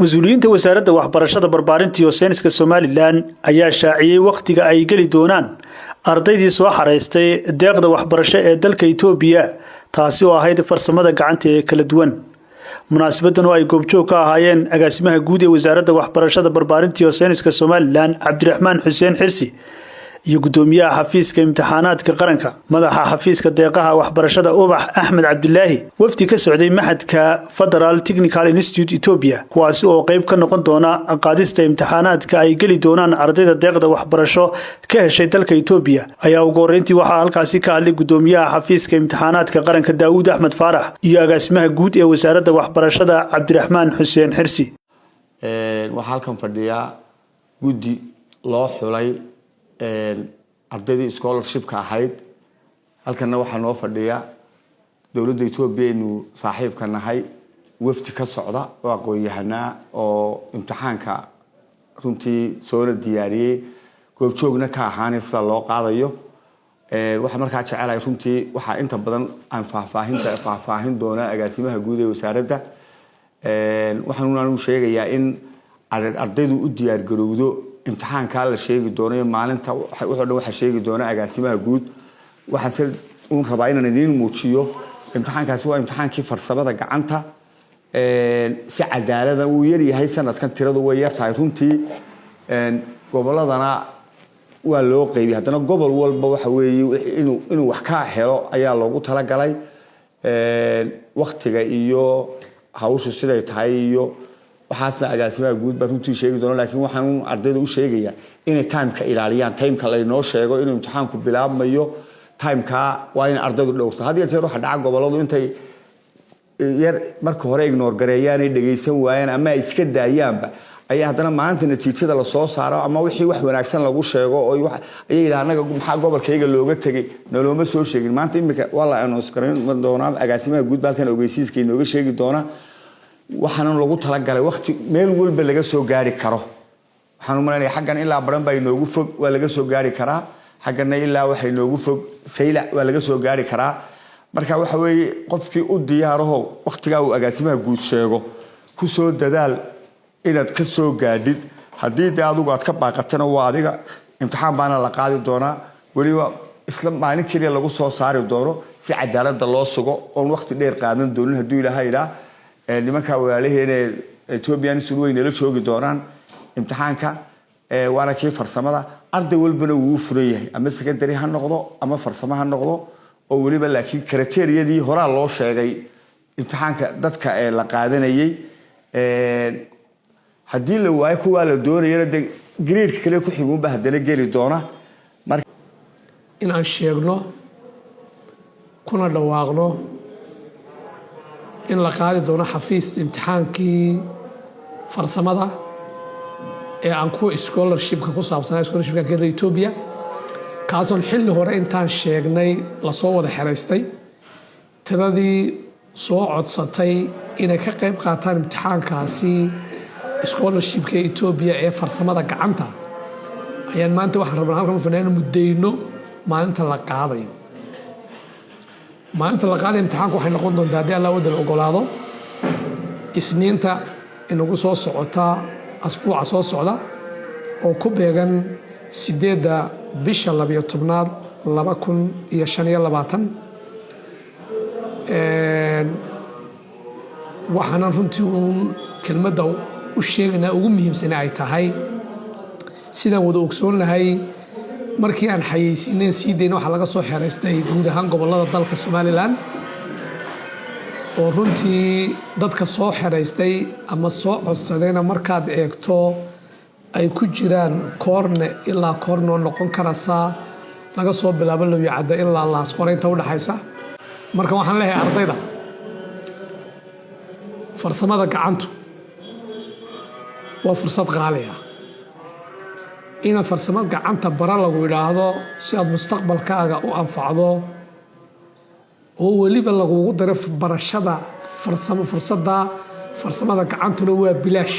مسؤوليinta wasaaradda waxbarashada barbaarinta iyo sayniska Soomaaliland ayaa shaaciyay waqtiga ay gali doonaan ardaydii soo xareystay deeqda waxbarasho ee dalka Itoobiya taasi oo ahayd farsamada gacanta ee kala duwan munaasabadan oo ay goobjoog ka ahaayeen agaasimaha guud ee wasaaradda waxbarashada barbaarinta iyo sayniska Soomaaliland Cabdiraxmaan Xuseen Xirsi iyo gudoomiyaha xafiiska imtixaanaadka qaranka madaxa xafiiska deeqaha waxbarashada Ubax Axmed Cabdilaahi wafdi ka socday maxadka Federal Technical Institute Ethiopia kuwaas oo qayb ka noqon doona qaadista imtixaanaadka ay gali doonaan ardayda deeqda waxbarasho ka heshay dalka Ethiopia ayaa ugu horeyntii waxa halkaasi ka hadlay gudoomiyaha xafiiska imtixaanaadka qaranka Daawud Axmed Faarax iyo agaasimaha guud ee wasaaradda waxbarashada Cabdiraxmaan Xuseen Xirsi waxa halkan fadhiya gudi loo xulay ardaydii scholarship-ka ahayd halkana waxa noo fadhiya dawladda Itoobiya inuu saaxiibka nahay wafdi ka socda oo aqoon-yahana oo imtixaanka runtii soo diyaariyay goobjoogna ka ahaan sida loo qaadayo waxa markaa jecelahay runtii waxa inta badan aan faahfaahin doona agaasimaha guud ee wasaaradda waxaan u sheegayaa in ardaydu u diyaar garowdo imtixaanka la sheegi doono maalinta wuxuu dhan waxa sheegi doona agaasimaha guud waxa uu rabaa inaan idin muujiyo imtixaankaasi waa imtixaankii farsamada gacanta si cadaalad ah uu yar yahay sanadkan tiradu way yar tahay runtii goboladana waa loo qaybiyay hadana gobol walba waxa weeye inuu wax ka helo ayaa loogu tala galay waqtiga iyo hawshu siday tahay iyo waxaasna agaasimaha guud baa runtii sheegi doona laakiin waxaan ardayda u sheegayaa inay time-ka ilaaliyaan time-ka la inoo sheego inuu imtixaanku bilaabmayo time-ka waa in ardaydu dhowrto hadii jeer waxa dhaca goboladu intay yar marka hore ignore gareeyaan ay dhageysan waayaan ama iska daayaanba ayaa hadana maalinta natiijada la soo saaro ama wixii wax wanaagsan lagu sheego oo ay anaga maxaa gobolkayga looga tagay noloma soo sheegin maanta imika wala announce gareyn doona agaasimaha guud baalkan ogeysiiska inooga sheegi doona waxaan lagu tala galay waqti meel walba laga soo gaari karo waxaan u maleynayaa xaggan ilaa baran bay noogu fog waa laga soo gaari karaa xaggana ilaa waxay noogu fog sayla waa laga soo gaari karaa marka waxa weeye qofkii u diyaaraho waqtiga uu agaasimaha guud sheego ku soo dadaal inaad ka soo gaadid hadii adigu aad ka baaqatana waa adiga imtixaan baana la qaadi doonaa waliba isla maalin kaliya lagu soo saari doono si cadaalad loo sugo oo waqti dheer qaadan doonin hadii ilaahay nimanka walaalaheena Ethiopian Suudweyn la joogi doonaan imtixaanka waana kii farsamada arday walbana wuu furan yahay ama secondary ha noqdo ama farsamo ha noqdo oo waliba laakiin criteria-dii hore loo sheegay imtixaanka dadka la qaadanayay hadii la waayo kuwa la doonayay grade kale ku xigun ba hadana gali doona marka in aan sheegno kuna dhawaaqno in la qaadi doono xafiis imtixaankii farsamada ee aan ku scholarship-ka ku saabsanaa scholarship-ka ka Ethiopia kaasoo xilli hore intaan sheegnay la soo wada xareystay tiradii soo codsatay inay ka qayb qaataan imtixaankaasi scholarship-ka Ethiopia ee farsamada gacanta ayaan maanta waxaan rabnaa halkan u fanaano mudayno maalinta la qaadayo maalinta la qaaday imtixaanku waxay noqon doontaa hadii alla wada ogolaado isniinta inagu soo socota asbuuca soo socda oo ku beegan 8 bisha 12 2025 waxaan runtii kelmadda u sheegnaa ugu muhiimsan ay tahay sidaan wada ogsoonahay markii aan xayeysiinay siidayna waxa laga soo xereystay guud ahaan gobolada dalka Soomaaliland oo runtii dadka soo xereystay ama soo codsadayna markaad eegto ay ku jiraan koorne ilaa koorne noqon karasa laga soo bilaabo loo yacada ilaa laas qoreynta u dhaxaysa marka waxaan leeyahay ardayda farsamada gacantu waa fursad qaali ah in farsamada gacanta bara lagu yiraahdo si aad mustaqbalkaaga u anfacdo oo waliba lagu daro barashada fursadda farsamada gacantuna waa bilaash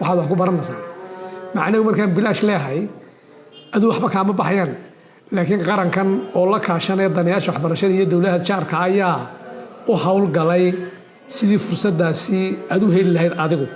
waxaad wax ku baranaysaa macnaheedu markaan bilaash leeyahay adu waxba kaama baxayaan laakiin qarankan oo la kaashanaya daneeyaasha waxbarashada iyo dawladda jaarka ayaa u hawl galay sidii fursadaasi aad u heli lahayd adigu